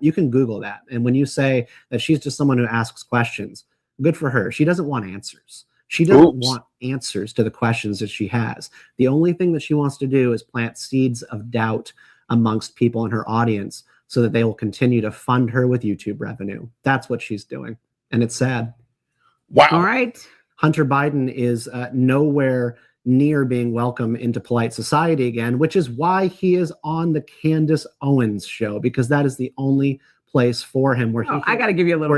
You can Google that. And when you say that she's just someone who asks questions, good for her. She doesn't want answers. She doesn't want answers to the questions that she has. The only thing that she wants to do is plant seeds of doubt amongst people in her audience so that they will continue to fund her with YouTube revenue. That's what she's doing. And it's sad. Wow. All right. Hunter Biden is nowhere near being welcome into polite society again, which is why he is on the Candace Owens show, because that is the only place for him where I got to give you a little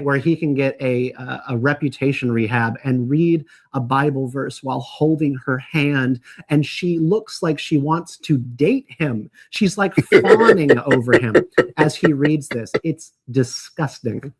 where he can get a reputation rehab and read a Bible verse while holding her hand, and she looks like she wants to date him. She's like fawning over him as he reads this. It's disgusting.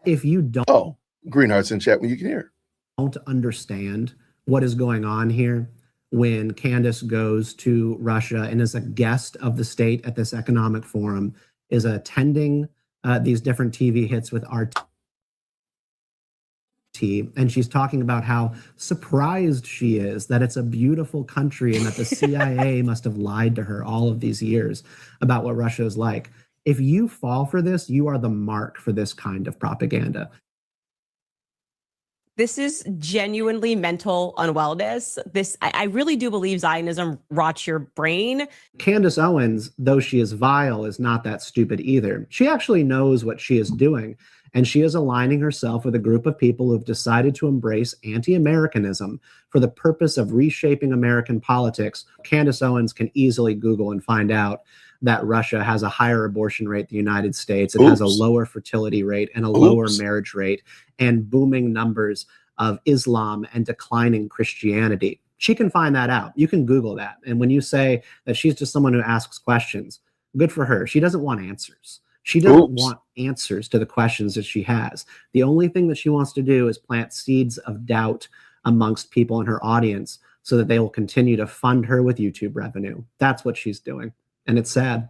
If you don't Greenheart's in chat when you can hear. Don't understand what is going on here when Candace goes to Russia and is a guest of the state at this economic forum, is attending these different TV hits with RT, and she's talking about how surprised she is that it's a beautiful country and that the CIA must have lied to her all of these years about what Russia is like. If you fall for this, you are the mark for this kind of propaganda. This is genuinely mental unwellness. I really do believe Zionism rots your brain. Candace Owens, though she is vile, is not that stupid either. She actually knows what she is doing, and she is aligning herself with a group of people who have decided to embrace anti-Americanism for the purpose of reshaping American politics. Candace Owens can easily Google and find out that Russia has a higher abortion rate than the United States. It has a lower fertility rate and a lower marriage rate and booming numbers of Islam and declining Christianity. She can find that out. You can Google that. And when you say that she's just someone who asks questions, good for her. She doesn't want answers. She doesn't want answers to the questions that she has. The only thing that she wants to do is plant seeds of doubt amongst people in her audience so that they will continue to fund her with YouTube revenue. That's what she's doing. And it's sad.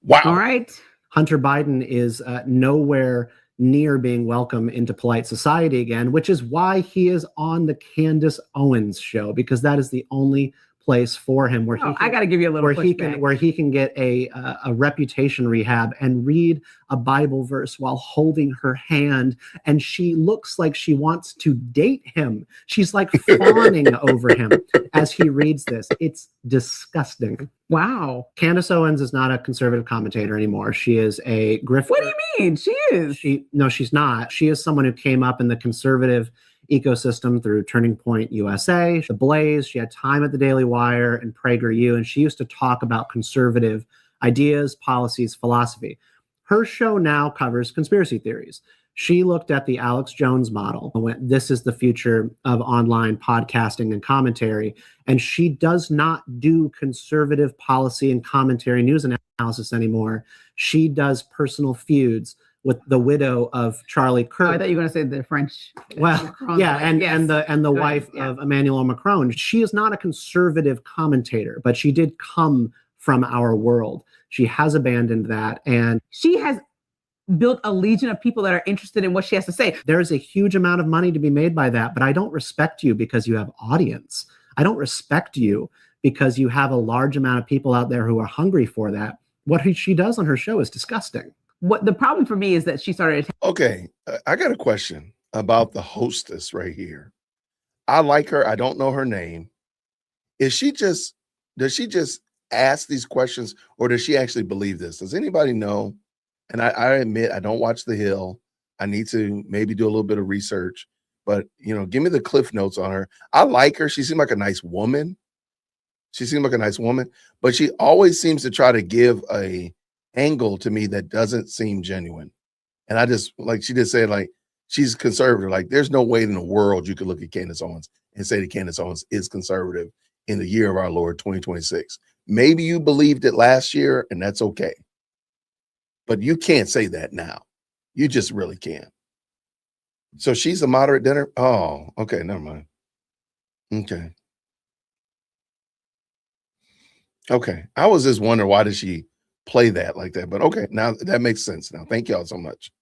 Wow. All right. Hunter Biden is nowhere near being welcome into polite society again, which is why he is on the Candace Owens show, because that is the only place for him where I got to give you a little where he can get a reputation rehab and read a Bible verse while holding her hand, and she looks like she wants to date him. She's like fawning over him as he reads this. It's disgusting. Wow. Candace Owens is not a conservative commentator anymore. She is a grifter. What do you mean? She is. No, she's not. She is someone who came up in the conservative ecosystem through Turning Point USA, The Blaze. She had time at the Daily Wire and PragerU, and she used to talk about conservative ideas, policies, philosophy. Her show now covers conspiracy theories. She looked at the Alex Jones model and went, this is the future of online podcasting and commentary. And she does not do conservative policy and commentary news analysis anymore. She does personal feuds with the widow of Charlie Kirk. Oh, I thought you were going to say the French. Well, Macron, yeah, and the wife of Emmanuel Macron. She is not a conservative commentator, but she did come from our world. She has abandoned that, and she has built a legion of people that are interested in what she has to say. There's a huge amount of money to be made by that, but I don't respect you because you have audience. I don't respect you because you have a large amount of people out there who are hungry for that. What she does on her show is disgusting. What the problem for me is that she started. Okay, I got a question about the hostess right here. I like her. I don't know her name. Does she just ask these questions, or does she actually believe this? Does anybody know? And I admit I don't watch The Hill. I need to maybe do a little bit of research, but give me the cliff notes on her. I like her. She seemed like a nice woman. But she always seems to try to give a angle to me that doesn't seem genuine. And I just, like she just said, like, she's conservative. Like, there's no way in the world you could look at Candace Owens and say that Candace Owens is conservative in the year of our Lord 2026. Maybe you believed it last year, and that's okay. But you can't say that now. You just really can't. So she's a moderate dinner. Oh, okay, never mind. Okay. I was just wondering, why did she play that like that? But okay, now that makes sense now. Thank y'all so much.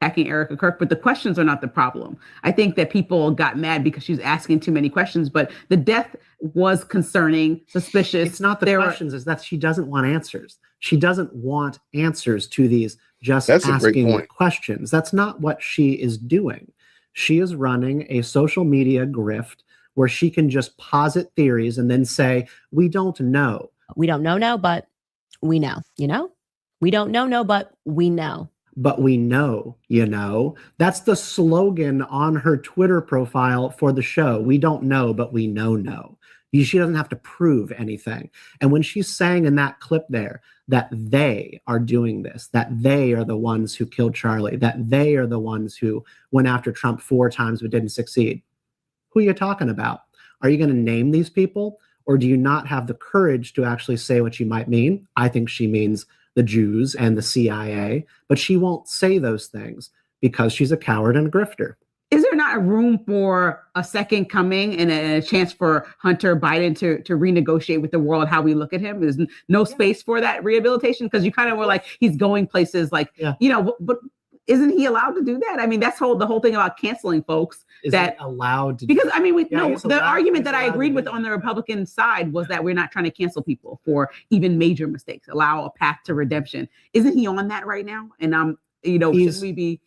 attacking Erika Kirk, but the questions are not the problem. I think that people got mad because she's asking too many questions, but the death was concerning, suspicious. It's not the questions, it's that she doesn't want answers. She doesn't want answers to these That's a great asking point. questions. That's not what she is doing. She is running a social media grift where she can just posit theories and then say, we don't know. We don't know, but we know, We don't know, but we know. But we know, That's the slogan on her Twitter profile for the show. We don't know, but we know. She doesn't have to prove anything. And when she's saying in that clip there that they are doing this, that they are the ones who killed Charlie, that they are the ones who went after Trump 4 times but didn't succeed, who are you talking about? Are you going to name these people? Or do you not have the courage to actually say what you might mean? I think she means the Jews and the CIA, but she won't say those things because she's a coward and a grifter. Is there not a room for a second coming and a chance for Hunter Biden to renegotiate with the world how we look at him? There's no space for that rehabilitation, because you kind of were like, he's going places like, but isn't he allowed to do that? I mean, that's the whole thing about canceling folks. Is that allowed to? Because the argument that I agreed with on the Republican side was that we're not trying to cancel people for even major mistakes. Allow a path to redemption. Isn't he on that right now? And he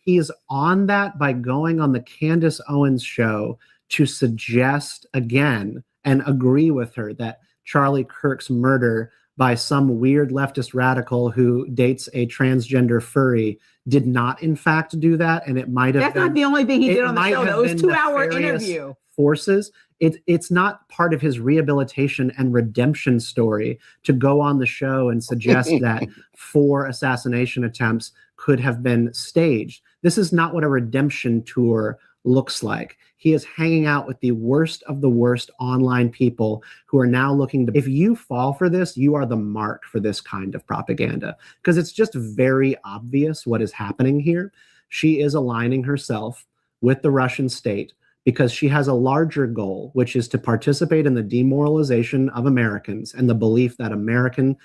is on that by going on the Candace Owens show to suggest again and agree with her that Charlie Kirk's murder by some weird leftist radical who dates a transgender furry did not in fact do that. And it might have That's not the only thing he did on the show. It was a 2-hour interview. Forces. It's not part of his rehabilitation and redemption story to go on the show and suggest that 4 assassination attempts could have been staged. This is not what a redemption tour looks like. He is hanging out with the worst of the worst online people who are now looking to, if you fall for this, you are the mark for this kind of propaganda, because it's just very obvious what is happening here. She is aligning herself with the Russian state because she has a larger goal, which is to participate in the demoralization of Americans and the belief that American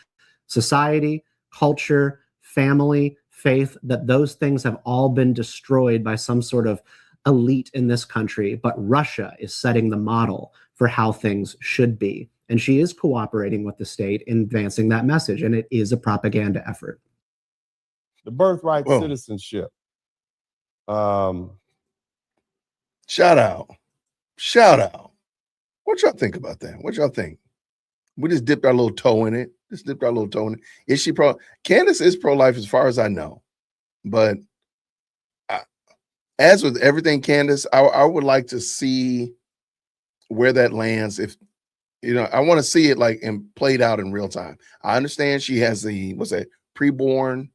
society, culture, family, faith, that those things have all been destroyed by some sort of elite in this country, but Russia is setting the model for how things should be. And she is cooperating with the state in advancing that message, and it is a propaganda effort. The birthright citizenship. Shout out. What y'all think about that? What y'all think? We just dipped our little toe in it. Is she Candace is pro-life as far as I know, but as with everything, Candace, I would like to see where that lands. If I want to see it played out in real time. I understand she has the preborn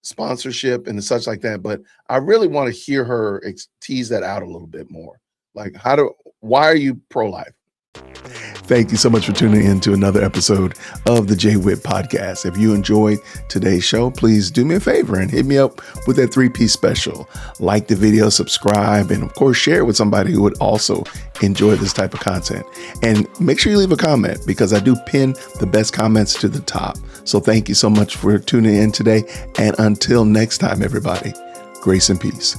sponsorship and such like that, but I really want to hear her tease that out a little bit more. Why are you pro-life? Thank you so much for tuning in to another episode of the JWhit Podcast. If you enjoyed today's show, please do me a favor and hit me up with that 3-piece special. Like the video, subscribe, and of course, share it with somebody who would also enjoy this type of content. And make sure you leave a comment, because I do pin the best comments to the top. So thank you so much for tuning in today. And until next time, everybody, grace and peace.